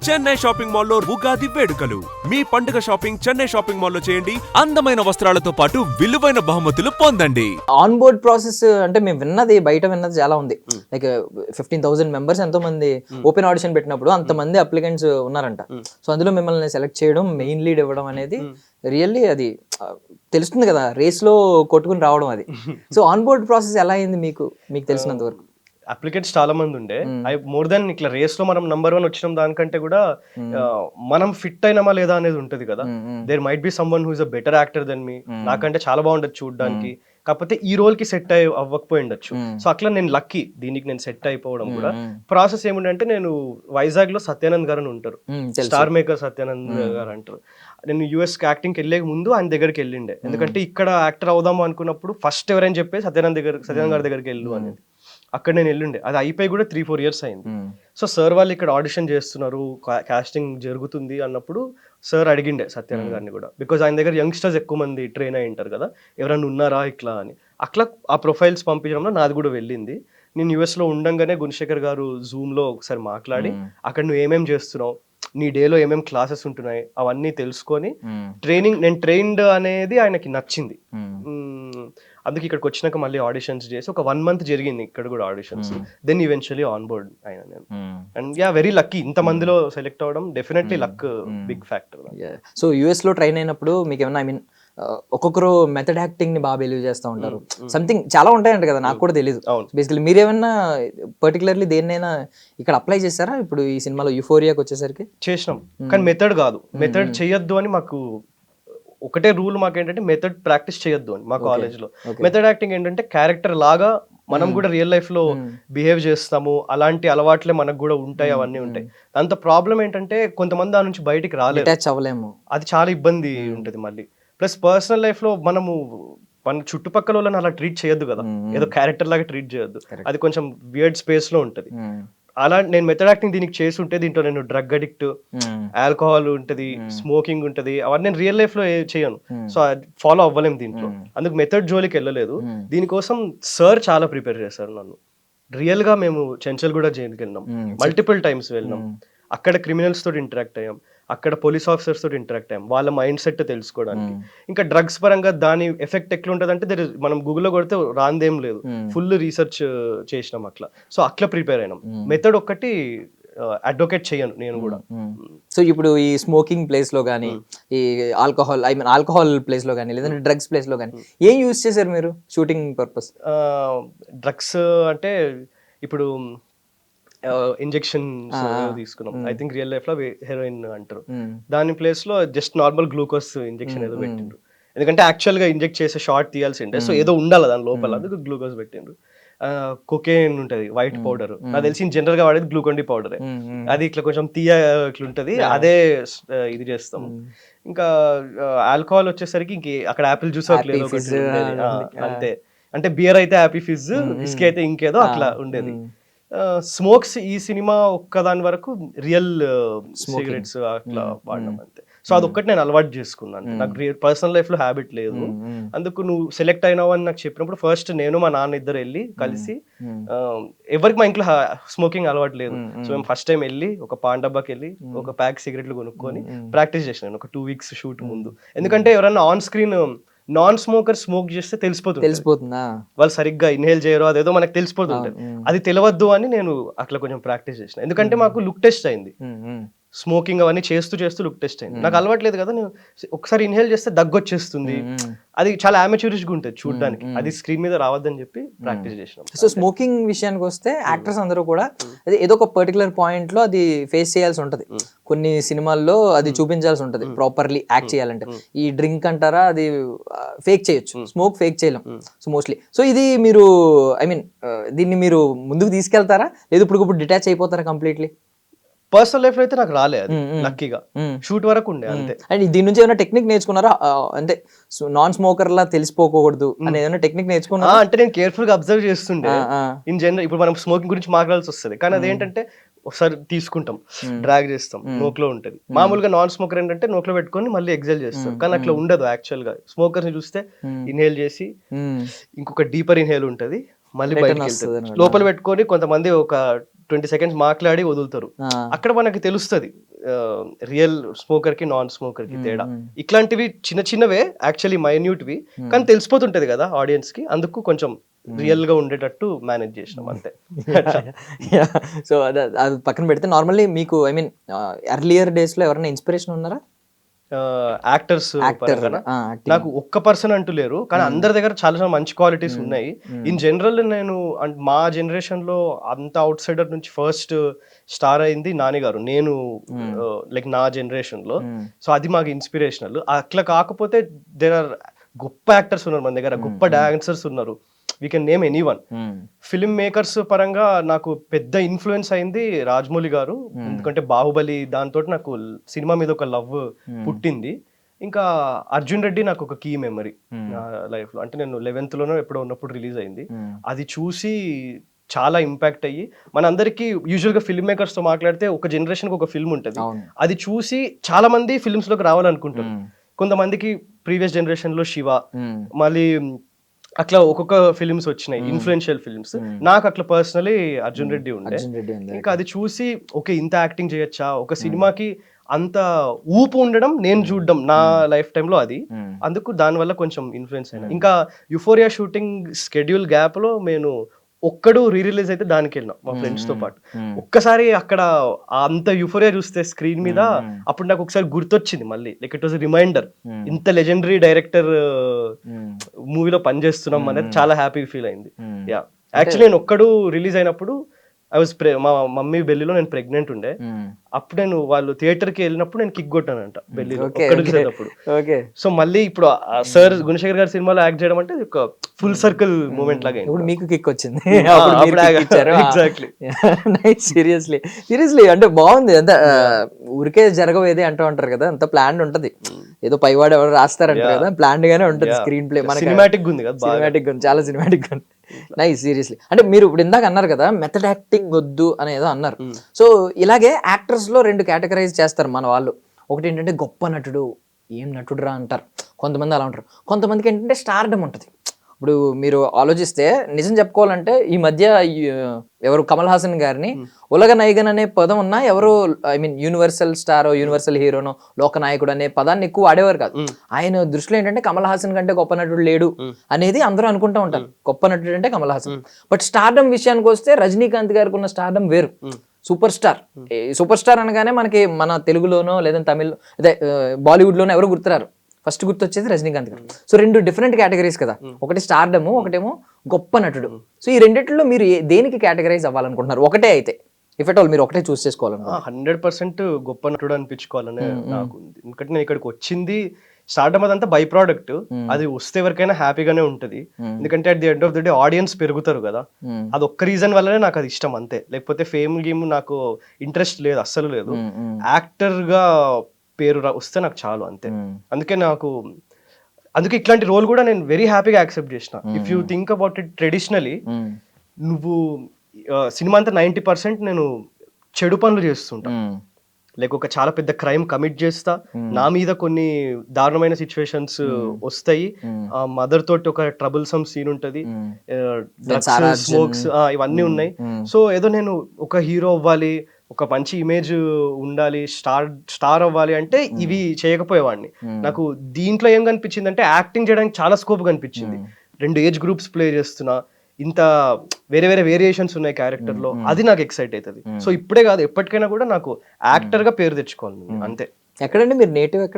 Chennai shopping మాల్లో ఉగాది వేడుకలు. మీ పండుగ షాపింగ్ చెన్నై షాపింగ్ మాల్లో చేయండి. అందమైన వస్త్రాలతో పాటు విలువైన బహుమతులు పొందండి. ఆన్ బోర్డ్ ప్రాసెస్ అంటే మేము విన్నది బయట విన్నది చాలా ఉంది. లైక్ 15,000 మెంబర్స్ ఎంతో మంది ఓపెన్ ఆడిషన్ పెట్టినప్పుడు అంతమంది అప్లికెంట్స్ ఉన్నారంట. సో అందులో మిమ్మల్ని సెలెక్ట్ చేయడం, మెయిన్ లీడ్ ఇవ్వడం అనేది రియల్లీ అది తెలుస్తుంది కదా, రేస్ లో కొట్టుకుని రావడం అది. సో ఆన్ బోర్డ్ ప్రాసెస్ ఎలా అయింది మీకు తెలిసినంత వరకు? అప్లికెంట్స్ చాలా మంది ఉండే. మోర్ దాన్ ఇట్లా రేస్ లో మనం నంబర్ 1 వచ్చిన దానికంటే కూడా మనం ఫిట్ అయినామా లేదా అనేది ఉంటది కదా. There might be someone who is a better actor than me, నాకంటే చాలా బాగుండదు చూడడానికి, కాకపోతే ఈ రోల్ కి సెట్ అవ్వకపోయి ఉండొచ్చు. సో అట్లా నేను లక్కీ, దీనికి నేను సెట్ అయిపోవడం కూడా. ప్రాసెస్ ఏముండంటే, నేను వైజాగ్ లో సత్యానంద్ గారు అని ఉంటారు, స్టార్ మేకర్ సత్యానంద్ గారు అంటారు. నేను యుఎస్ యాక్టింగ్కి వెళ్ళే ముందు ఆయన దగ్గరికి వెళ్ళిండే, ఎందుకంటే ఇక్కడ యాక్టర్ అవుదాము అనుకున్నప్పుడు ఫస్ట్ ఎవరైనా చెప్పి సత్యానంద్ గారి దగ్గరికి వెళ్ళు అనేది. అక్కడ నేను వెళ్ళిండే, అది అయిపోయి కూడా 3-4 years అయింది. సో సార్ వాళ్ళు ఇక్కడ ఆడిషన్ చేస్తున్నారు, కాస్టింగ్ జరుగుతుంది అన్నప్పుడు సార్ అడిగిండే సత్యానంద్ గారిని కూడా, బికాజ్ ఆయన దగ్గర యంగ్స్టర్స్ ఎక్కువ మంది ట్రైన్ అయి ఉంటారు కదా, ఎవరైనా ఉన్నారా ఇట్లా అని. అట్లా ఆ ప్రొఫైల్స్ పంపించడంలో నాది కూడా వెళ్ళింది. నేను యుఎస్లో ఉండంగానే గుణశేఖర్ గారు జూమ్లో ఒకసారి మాట్లాడి, అక్కడ నువ్వు ఏమేమి చేస్తున్నావు, నీ డేలో ఏమేమి క్లాసెస్ ఉంటున్నాయి అవన్నీ తెలుసుకొని నేను ట్రైన్డ్ అనేది ఆయనకి నచ్చింది. అందుకే ఇక్కడికి వచ్చినాక మళ్ళీ ఆడిషన్స్ చేసి ఒక 1 month జరిగింది ఇక్కడ కూడా auditions. Then eventually on board అయినా నేను. అండ్ వెరీ లక్కీ, ఇంత మందిలో సెలెక్ట్ అవ్వడం definitely luck big factor. So US లో ట్రైన్ అయినప్పుడు మీకు ఏమన్నా ఒక్కొక్కరు మెథడ్ యాక్టింగ్ ని బాగా బిలీవ్ చేస్తూ ఉంటారు, సంథింగ్ చాలా ఉంటాయంట కదా, నాకు కూడా తెలియదు. బేసికలీ మీరేమన్నా పర్టికులర్లీ దేన్నైనా ఇక్కడ అప్లై చేశారా ఇప్పుడు ఈ సినిమాలో యూఫోరియాకి వచ్చేసరికి? చేసినాం, కానీ మెథడ్ కాదు, మెథడ్ చేయొద్దు అని మాకు ఒకటే రూల్. మాకు ఏంటంటే మెథడ్ ప్రాక్టీస్ చేయొద్దు అని మా కాలేజ్ లో. మెథడ్ యాక్టింగ్ ఏంటంటే క్యారెక్టర్ లాగా మనం కూడా రియల్ లైఫ్ లో బిహేవ్ చేస్తాము, అలాంటి అలవాట్లే మనకు కూడా ఉంటాయి, అవన్నీ ఉంటాయి. దాంతో ప్రాబ్లం ఏంటంటే కొంతమంది దాని నుంచి బయటికి రాలేము, అది చాలా ఇబ్బంది ఉంటుంది మళ్ళీ. ప్లస్ పర్సనల్ లైఫ్ లో మనము మన చుట్టుపక్కల వాళ్ళని అలా ట్రీట్ చేయొద్దు కదా, ఏదో క్యారెక్టర్ లాగా ట్రీట్ చేయొద్దు, అది కొంచెం వియర్డ్ స్పేస్ లో ఉంటది. అలా నేను మెథడ్ యాక్టింగ్ దీనికి చేసి ఉంటే, దీంట్లో నేను డ్రగ్ అడిక్ట్, ఆల్కహాల్ ఉంటది, స్మోకింగ్ ఉంటది, అవన్నీ నేను రియల్ లైఫ్ లో చేయను. సో ఫాలో అవ్వలేము దీంట్లో, అందుకు మెథడ్ జోలికి వెళ్ళలేదు. దీనికోసం సార్ చాలా ప్రిపేర్ చేశారు నన్ను. రియల్ గా మేము చెంచల్గూడ జైలుకి వెళ్ళినాం, మల్టిపుల్ టైమ్స్ వెళ్ళినాం. అక్కడ క్రిమినల్స్ తోటి ఇంటరాక్ట్ అయ్యాం, అక్కడ పోలీస్ ఆఫీసర్స్ తోటి ఇంటరాక్ట్ అయ్యాం, వాళ్ళ మైండ్ సెట్ తెలుసుకోవడానికి. ఇంకా డ్రగ్స్ పరంగా దాని ఎఫెక్ట్ ఎట్లా ఉంటుంది అంటే, మనం గూగుల్లో కొడితే రాందేం లేదు, ఫుల్ రీసెర్చ్ చేసినాం అట్లా. సో అట్లా ప్రిపేర్ అయినాం. మెథడ్ ఒక్కటి అడ్వకేట్ చేయను నేను కూడా. సో ఇప్పుడు ఈ స్మోకింగ్ ప్లేస్ లో కానీ, ఈ ఆల్కహాల్ ప్లేస్ లో కానీ, లేదంటే డ్రగ్స్ ప్లేస్ లో కానీ ఏం యూజ్ చేశారు మీరు షూటింగ్ పర్పస్? డ్రగ్స్ అంటే ఇప్పుడు ఇంజెక్షన్ తీసుకున్నాం, ఐ థింక్ రియల్ లైఫ్ లో హెరోయిన్ అంటారు, దాని ప్లేస్ లో జస్ట్ నార్మల్ గ్లూకోజ్ ఇంజెక్షన్ ఏదో పెట్టిండ్రు. ఎందుకంటే యాక్చువల్ గా ఇంజెక్ట్ చేసే షార్ట్ తీయాల్సిండే, సో ఏదో ఉండాలి దాని లోపల, అందుకు గ్లూకోజ్ పెట్టిండ్రు. కొకేన్ ఉంటది, వైట్ పౌడర్, నాకు తెలిసి జనరల్ గా వాడేది గ్లూకోన్ డి పౌడరే, అది ఇట్లా కొంచెం తీయ ఇట్లా ఉంటది, అదే ఇది చేస్తాం. ఇంకా ఆల్కహాల్ వచ్చేసరికి ఇంక అక్కడ యాపిల్ జ్యూస్ అంతే, అంటే బియర్ అయితే హ్యాపీ ఫిజ్, విస్కీ అయితే ఇంకేదో అట్లా ఉండేది. స్మోక్స్ ఈ సినిమా ఒక్కదాని వరకు రియల్ సిగరెట్స్ అట్లా వాడడం అంతే. సో అదొక్కటి నేను అలవాటు చేసుకున్నాను, నాకు పర్సనల్ లైఫ్ లో హ్యాబిట్ లేదు. అందుకు నువ్వు సెలెక్ట్ అయినావు అని నాకు చెప్పినప్పుడు ఫస్ట్ నేను మా నాన్న ఇద్దరు వెళ్ళి కలిసి, ఎవరికి మా ఇంట్లో స్మోకింగ్ అలవాటు లేదు, సో మేము ఫస్ట్ టైం వెళ్ళి ఒక పాన్ డబ్బాకి వెళ్ళి ఒక ప్యాక్ సిగరెట్లు కొనుక్కొని ప్రాక్టీస్ చేసినాను ఒక 2 weeks షూట్ ముందు. ఎందుకంటే ఎవరైనా on screen non smoker smoke చేస్తే తెలిసిపోతుందా, వాళ్ళు సరిగ్గా ఇన్హేల్ చేయరు, అదేదో మనకు తెలిసిపోతుంటది, అది తెలియవద్దు అని నేను అట్లా కొంచెం ప్రాక్టీస్ చేసిన. ఎందుకంటే మాకు లుక్ టెస్ట్ అయింది, స్మోకింగ్ అవన్నీ చేస్తూ లుక్ టెస్ట్ అయింది. నాకు అలవాట్లేదు కదా, నేను ఒకసారి ఇన్హేల్ చేస్తే దగ్గు వచ్చేస్తుంది, అది చాలా అమెచ్యూరిష్ గా ఉంటుంది చూడడానికి, అది స్క్రీన్ మీద రావద్దని చెప్పి ప్రాక్టీస్ చేసినాం. సో స్మోకింగ్ విషయానికి వస్తే యాక్టర్స్ అందరూ కూడా ఏదో ఒక పర్టికులర్ పాయింట్ లో అది ఫేస్ చేయాల్సి ఉంటది, కొన్ని సినిమాల్లో అది చూపించాల్సి ఉంటది ప్రాపర్లీ యాక్ట్ చేయాలంటే. ఈ డ్రింక్ అంటారా, అది ఫేక్ చేయొచ్చు, స్మోక్ ఫేక్ చేయలేం సో మోస్ట్లీ. సో ఇది మీరు దీన్ని మీరు ముందుకు తీసుకెళ్తారా, లేదు ఇప్పుడు డిటాచ్ అయిపోతారా కంప్లీట్లీ? పర్సనల్ లైఫ్ లో అయితే నాకు రాలే, అది లక్కీగా షూట్ వరకు ఉండే అంతే. అండ్ దీని నుంచి ఏమైనా టెక్నిక్ నేర్చుకున్నారా, అంటే నాన్ స్మోకర్ లా తెలిసిపోకూడదు అని ఏదైనా టెక్నిక్ నేర్చుకున్నారా? అంటే నేను కేర్ఫుల్ గా అబ్జర్వ్ చేస్తుండే ఇన్ జనరల్. ఇప్పుడు మనం స్మోకింగ్ గురించి మాట్లాడాల్సి వస్తుంది, కానీ అదేంటంటే ఒకసారి తీసుకుంటాం, డ్రాగ్ చేస్తాం, నోక్లో ఉంటది. మామూలుగా నాన్ స్మోకర్ ఏంటంటే నోక్లో పెట్టుకొని మళ్ళీ ఎగ్జైల్ చేస్తాం, కానీ అట్లా ఉండదు. యాక్చువల్ గా స్మోకర్స్ ని చూస్తే ఇన్హేల్ చేసి ఇంకొక డీపర్ ఇన్హేల్ ఉంటది, మళ్ళీ బయటకి వెళ్తుంది, లోపల పెట్టుకొని కొంతమంది ఒక 20 seconds మాట్లాడి వదులుతారు. అక్కడ మనకి తెలుస్తుంది రియల్ స్మోకర్ కి నాన్ స్మోకర్ కి తేడా. ఇట్లాంటివి చిన్న చిన్నవే యాక్చువల్లీ మైన్యూట్వి, కానీ తెలిసిపోతుంటది కదా ఆడియన్స్ కి, అందుకు కొంచెం రియల్ గా ఉండేటట్టు మేనేజ్ చేసినాం అంతే. సో అది పక్కన పెడితే నార్మల్లీ మీకు ఐ మీన్ ఎర్లియర్ డేస్ లో ఎవరైనా ఇన్స్పిరేషన్ ఉన్నారా యాక్టర్స్ నాకు ఒక్క పర్సన్ అంటూ లేరు, కానీ అందరి దగ్గర చాలా మంచి క్వాలిటీస్ ఉన్నాయి. ఇన్ జనరల్ నేను మా జనరేషన్ లో అంత అవుట్ సైడర్ నుంచి ఫస్ట్ స్టార్ అయింది నాని గారు, నేను లైక్ నా జనరేషన్ లో. సో అది మాకు ఇన్స్పిరేషనల్. అట్లా కాకపోతే దేర్ ఆర్ గొప్ప యాక్టర్స్ ఉన్నారు మన దగ్గర, గొప్ప డాన్సర్స్ ఉన్నారు. We can name any one. Film makers పరంగా నాకు పెద్ద ఇన్ఫ్లుయెన్స్ అయింది రాజమౌళి గారు, ఎందుకంటే బాహుబలి దాంతో నాకు సినిమా మీద ఒక లవ్ పుట్టింది. ఇంకా అర్జున్ రెడ్డి నాకు ఒక కీ మెమరీ నా లైఫ్ లో. అంటే నేను 11th లోనో ఎప్పుడో ఉన్నప్పుడు రిలీజ్ అయింది, అది చూసి చాలా ఇంపాక్ట్ అయ్యి, మనందరికి యూజువల్ గా ఫిల్మ్ మేకర్స్ తో మాట్లాడితే ఒక జనరేషన్ కి ఒక ఫిల్మ్ ఉంటుంది, అది చూసి చాలా మంది ఫిల్మ్స్ లోకి రావాలనుకుంటారు. కొంతమందికి ప్రీవియస్ జనరేషన్ లో శివ, మళ్ళీ అట్లా ఒక్కొక్క ఫిల్మ్స్ వచ్చినాయి ఇన్ఫ్లుయెన్షియల్ ఫిల్మ్స్. నాకు అట్లా పర్సనలీ అర్జున్ రెడ్డి ఉండే. ఇంకా అది చూసి ఓకే ఇంత యాక్టింగ్ చేయొచ్చా, ఒక సినిమాకి అంత ఊపు ఉండడం నేను చూడడం నా లైఫ్ టైమ్ లో, అది అందుకు దానివల్ల కొంచెం ఇన్ఫ్లుయెన్స్ అయినా. ఇంకా యుఫోరియా షూటింగ్ స్కెడ్యూల్ గ్యాప్ లో నేను ఒక్కడు రిలీజ్ అయితే దానికి వెళ్ళినా మా ఫ్రెండ్స్ తో పాటు. ఒక్కసారి అక్కడ అంత యుఫోరియా చూస్తే స్క్రీన్ మీద, అప్పుడు నాకు ఒకసారి గుర్తొచ్చింది మళ్ళీ, లైక్ ఇట్ వాజ్ రిమైండర్, ఇంత లెజెండరీ డైరెక్టర్ మూవీలో పనిచేస్తున్నాం అనేది చాలా హ్యాపీ ఫీల్ అయింది. యా యాక్చువల్లీ నేను ఒక్కడు రిలీజ్ అయినప్పుడు ఐ వాజ్ మా మమ్మీ బెల్లిలో నేను ప్రెగ్నెంట్ ఉండే, అప్పుడు నేను వాళ్ళు థియేటర్ కి వెళ్ళినప్పుడు నేను కిక్ కొట్టానంట బెల్లిలో ఒక్కడు చూసేటప్పుడు. సో మళ్ళీ ఇప్పుడు సార్ గుణశేఖర్ గారి సినిమాలో యాక్ట్ చేయడం అంటే ఒక ఫుల్ సర్కిల్ మూమెంట్ లాగా. ఇప్పుడు మీకు కిక్ వచ్చింది. ఎగ్జాక్ట్లీ. సీరియస్లీ అంటే బాగుంది. అంత ఊరికే జరగవేది అంటూ ఉంటారు కదా, అంత ప్లాన్ ఉంటది, ఏదో పైవాడు ఎవరు రాస్తారంటారు కదా, ప్లాన్ గానే ఉంటది స్క్రీన్ ప్లే. మనకి సినిమాటిక్ ఉంది కదా, సినిమాటిక్ ఉంది, చాలా సినిమాటిక్ ఉంది. నైస్. సీరియస్లీ అంటే మీరు ఇప్పుడు ఇందాక అన్నారు కదా మెథడ్ యాక్టింగ్ వద్దు అనేదో అన్నారు. సో ఇలాగే యాక్టర్స్ లో 2 కేటగరైజ్ చేస్తారు మన వాళ్ళు. ఒకటి ఏంటంటే గొప్ప నటుడు, ఏం నటుడు రా అంటారు కొంతమంది, అలా ఉంటారు. కొంతమందికి ఏంటంటే స్టార్డమ్ ఉంటుంది. ఇప్పుడు మీరు ఆలోచిస్తే నిజం చెప్పుకోవాలంటే ఈ మధ్య ఎవరు కమల్ హాసన్ గారిని ఉలగ నాయకన్ అనే పదం ఉన్నా ఎవరు ఐ మీన్ యూనివర్సల్ స్టారో యూనివర్సల్ హీరోనో లోకనాయకుడు అనే పదాన్ని ఎక్కువ వాడేవారు కాదు. ఆయన దృష్టిలో ఏంటంటే కమల్ హాసన్ కంటే గొప్ప నటుడు లేడు అనేది అందరూ అనుకుంటూ ఉంటారు. గొప్ప నటుడు అంటే కమల్ హాసన్. బట్ స్టార్డమ్ విషయానికి వస్తే రజనీకాంత్ గారికి ఉన్న స్టార్డమ్ వేరు. Super star. సూపర్ స్టార్ అనగానే మనకి మన తెలుగులోనో లేదంటే తమిళ్ అదే బాలీవుడ్ లోనో ఎవరు గుర్తురారు, ఫస్ట్ గుర్తొచ్చేది రజనీకాంత్ గారు. సో 2 డిఫరెంట్ కేటగిరీస్ కదా, ఒకటి స్టార్డమ్, ఒకటేమో గొప్ప నటుడు. సో ఈ రెండిట్లో మీరు దేనికి కేటగరైజ్ అవ్వాలనుకుంటున్నారు? ఒకటే అయితే ఇఫ్ ఎట్ ఆల్ మీరు ఒకటే చూస్ చేసుకోవాలనుకుంటున్నారు. 100% గొప్ప నటుడు అనిపించుకోవాలనే నాకు ఉంది. ఎందుకంటే నేను ఇక్కడికి వచ్చింది స్టార్డమ్ అదంతా బై ప్రోడక్ట్, అది వస్తే ఎవరికైనా హ్యాపీగానే ఉంటది. ఎందుకంటే at the end of the day audience పెరుగుతారు కదా, అది ఒక్క రీజన్ వల్లనే నాకు అది ఇష్టం అంతే. లేకపోతే ఫేమ్ గేమ్ నాకు ఇంట్రెస్ట్ లేదు, అస్సలు లేదు. యాక్టర్ గా పేరు వస్తే నాకు చాలు అంతే. అందుకే ఇట్లాంటి రోల్ కూడా నేను వెరీ హ్యాపీగా యాక్సెప్ట్ చేసిన. If you think about it traditionally, నువ్వు సినిమా అంతా 90% నేను చెడు పనులు చేస్తుంటా, లైక్ ఒక చాలా పెద్ద క్రైమ్ కమిట్ చేస్తా, నా మీద కొన్ని దారుణమైన సిచ్యువేషన్స్ వస్తాయి, మదర్ తోటి ఒక ట్రబుల్సమ్ సీన్ ఉంటది, డ్రగ్స్ స్మోక్స్ ఇవన్నీ ఉన్నాయి. సో ఏదో నేను ఒక హీరో అవ్వాలి, ఒక మంచి ఇమేజ్ ఉండాలి, స్టార్ అవ్వాలి అంటే ఇవి చేయకపోయేవాడిని. నాకు దీంట్లో ఏం కనిపించింది అంటే యాక్టింగ్ చేయడానికి చాలా స్కోప్ కనిపించింది. 2 ఏజ్ గ్రూప్స్ ప్లే చేస్తున్నా, ఇంత వేరే వేరే వేరియేషన్స్ ఉన్నాయి క్యారెక్టర్ లో, అది నాకు ఎక్సైట్ అవుతుంది. సో ఇప్పుడే కాదు ఎప్పటికైనా కూడా నాకు యాక్టర్ గా పేరు తెచ్చుకోవాలి అంతే. ఎక్కడండి మీరు నేటివ్ ఎక్కడ?